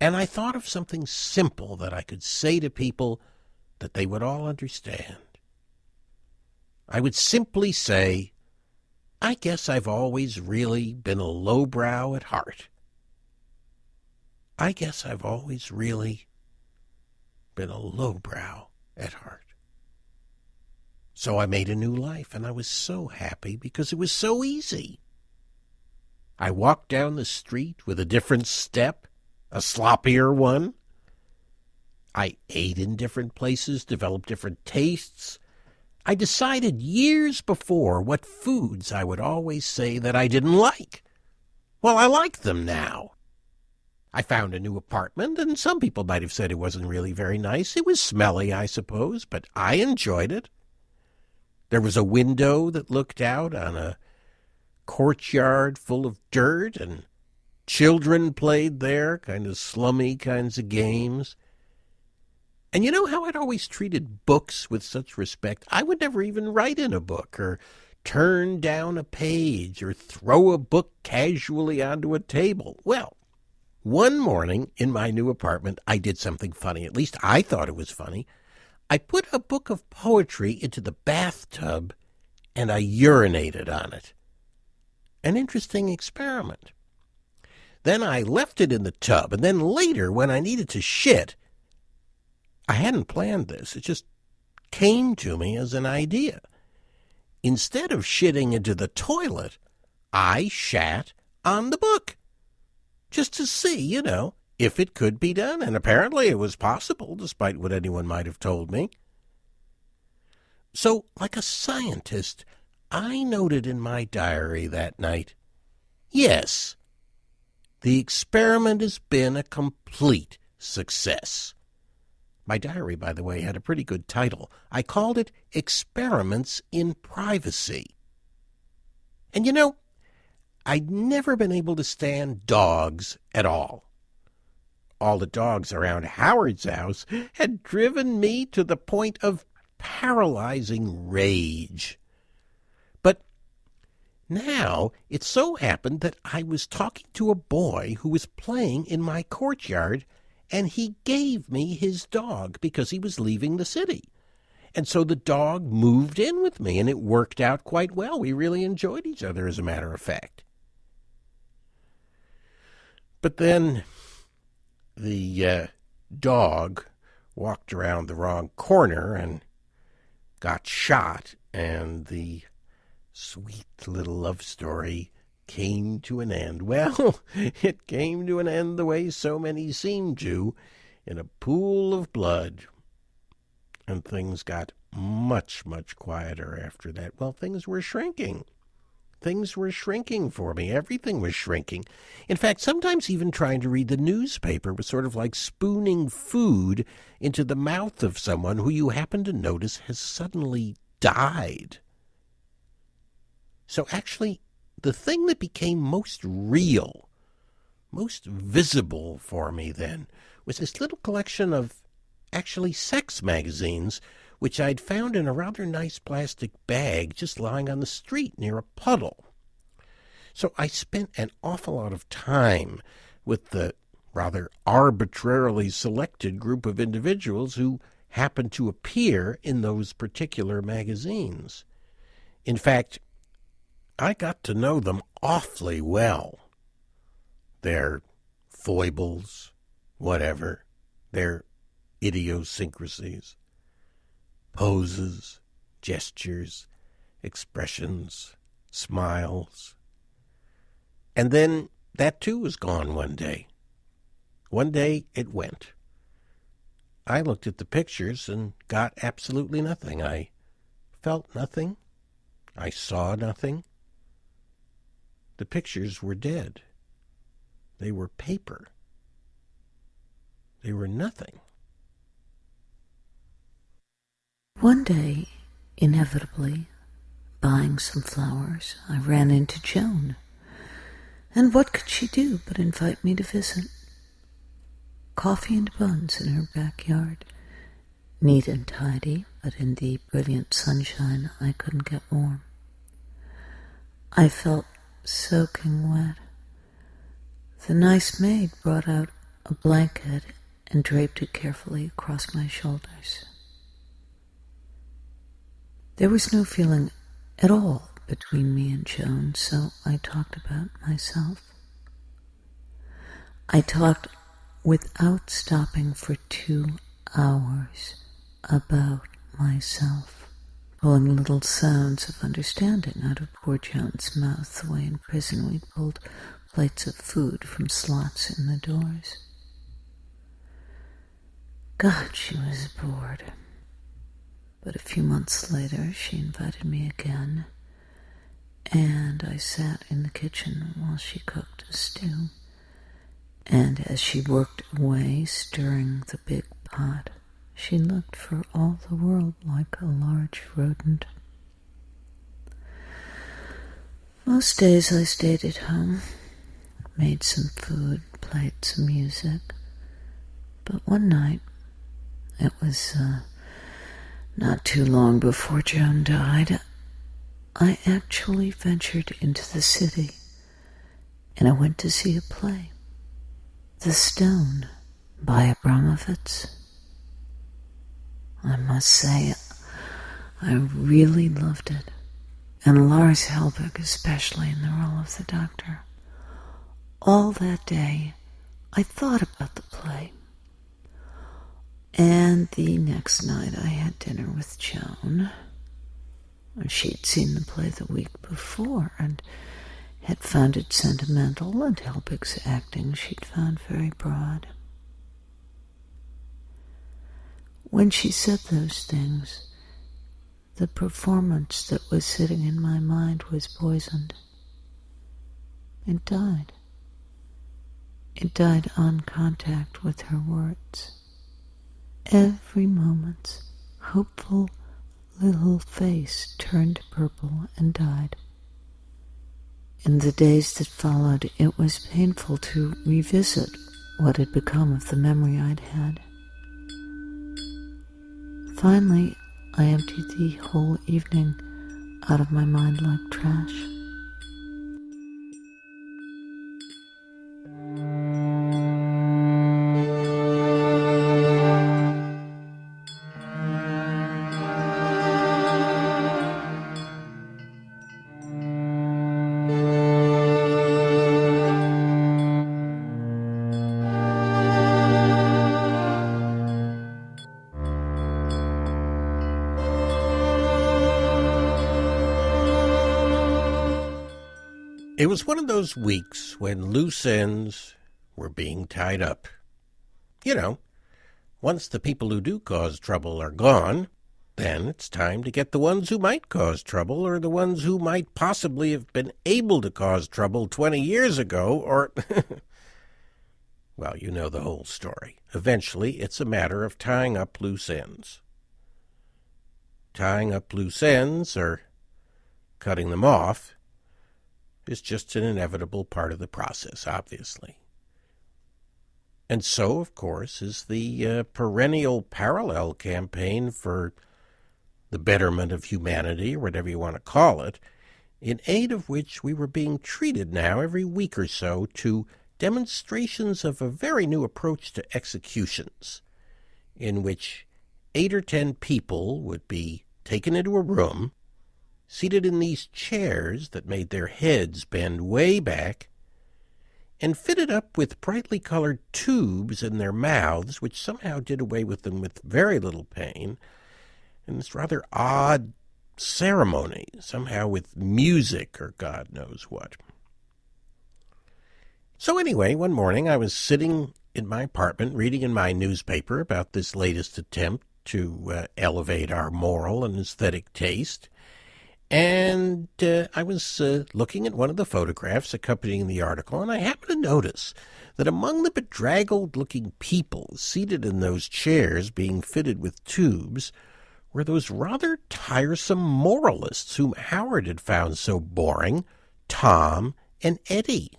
And I thought of something simple that I could say to people that they would all understand. I would simply say, I guess I've always really been a lowbrow at heart. I guess I've always really been a lowbrow at heart. So I made a new life, and I was so happy because it was so easy. I walked down the street with a different step, a sloppier one. I ate in different places, developed different tastes. I decided years before what foods I would always say that I didn't like. Well, I like them now. I found a new apartment, and some people might have said it wasn't really very nice. It was smelly, I suppose, but I enjoyed it. There was a window that looked out on a courtyard full of dirt, and children played there, kind of slummy kinds of games. And you know how I'd always treated books with such respect? I would never even write in a book or turn down a page or throw a book casually onto a table. Well, one morning in my new apartment, I did something funny. At least I thought it was funny. I put a book of poetry into the bathtub and I urinated on it. An interesting experiment. Then I left it in the tub, and then later, when I needed to shit, I hadn't planned this. It just came to me as an idea. Instead of shitting into the toilet, I shat on the book. Just to see, if it could be done. And apparently it was possible, despite what anyone might have told me. So, like a scientist, I noted in my diary that night, yes, the experiment has been a complete success. My diary, by the way, had a pretty good title. I called it Experiments in Privacy. And I'd never been able to stand dogs at all. All the dogs around Howard's house had driven me to the point of paralyzing rage. But now it so happened that I was talking to a boy who was playing in my courtyard, and he gave me his dog because he was leaving the city. And so the dog moved in with me, and it worked out quite well. We really enjoyed each other, as a matter of fact. But then the dog walked around the wrong corner and got shot, and the sweet little love story came to an end. Well, it came to an end the way so many seem to, in a pool of blood. And things got much, much quieter after that. Well, things were shrinking. Things were shrinking for me. Everything was shrinking. In fact, sometimes even trying to read the newspaper was sort of like spooning food into the mouth of someone who you happen to notice has suddenly died. So actually, the thing that became most real, most visible for me then, was this little collection of actually sex magazines, which I'd found in a rather nice plastic bag just lying on the street near a puddle. So I spent an awful lot of time with the rather arbitrarily selected group of individuals who happened to appear in those particular magazines. In fact, I got to know them awfully well. Their foibles, whatever, their idiosyncrasies, poses, gestures, expressions, smiles. And then that too was gone one day. One day it went. I looked at the pictures and got absolutely nothing. I felt nothing. I saw nothing. The pictures were dead. They were paper. They were nothing. One day, inevitably, buying some flowers, I ran into Joan. And what could she do but invite me to visit? Coffee and buns in her backyard. Neat and tidy, but in the brilliant sunshine I couldn't get warm. I felt soaking wet. The nice maid brought out a blanket and draped it carefully across my shoulders. There was no feeling at all between me and Joan, so I talked about myself. I talked without stopping for 2 hours about myself, pulling little sounds of understanding out of poor Joan's mouth the way in prison we pulled plates of food from slots in the doors. God, she was bored. But a few months later, she invited me again, and I sat in the kitchen while she cooked a stew. And as she worked away, stirring the big pot, she looked for all the world like a large rodent. Most days I stayed at home, made some food, played some music. But one night, it was not too long before Joan died, I actually ventured into the city, and I went to see a play, The Stone by Abramovitz. I must say, I really loved it, and Lars Helbig especially in the role of the doctor. All that day, I thought about the play. And the next night I had dinner with Joan. She'd seen the play the week before and had found it sentimental, and Helbig's acting she'd found very broad. When she said those things, the performance that was sitting in my mind was poisoned. It died. It died on contact with her words. Every moment's hopeful little face turned purple and died. In the days that followed, it was painful to revisit what had become of the memory I'd had. Finally, I emptied the whole evening out of my mind like trash. It was one of those weeks when loose ends were being tied up. You know, once the people who do cause trouble are gone, then it's time to get the ones who might cause trouble, or the ones who might possibly have been able to cause trouble 20 years ago, or... Well, you know the whole story. Eventually, it's a matter of tying up loose ends. Tying up loose ends, or cutting them off, is just an inevitable part of the process, obviously. And so, of course, is the perennial parallel campaign for the betterment of humanity, or whatever you want to call it, in aid of which we were being treated now every week or so to demonstrations of a very new approach to executions, in which 8 or 10 people would be taken into a room, seated in these chairs that made their heads bend way back, and fitted up with brightly colored tubes in their mouths, which somehow did away with them with very little pain, and this rather odd ceremony, somehow with music or God knows what. So anyway, one morning I was sitting in my apartment reading in my newspaper about this latest attempt to elevate our moral and aesthetic taste, and I was looking at one of the photographs accompanying the article, and I happened to notice that among the bedraggled-looking people seated in those chairs being fitted with tubes were those rather tiresome moralists whom Howard had found so boring, Tom and Eddie.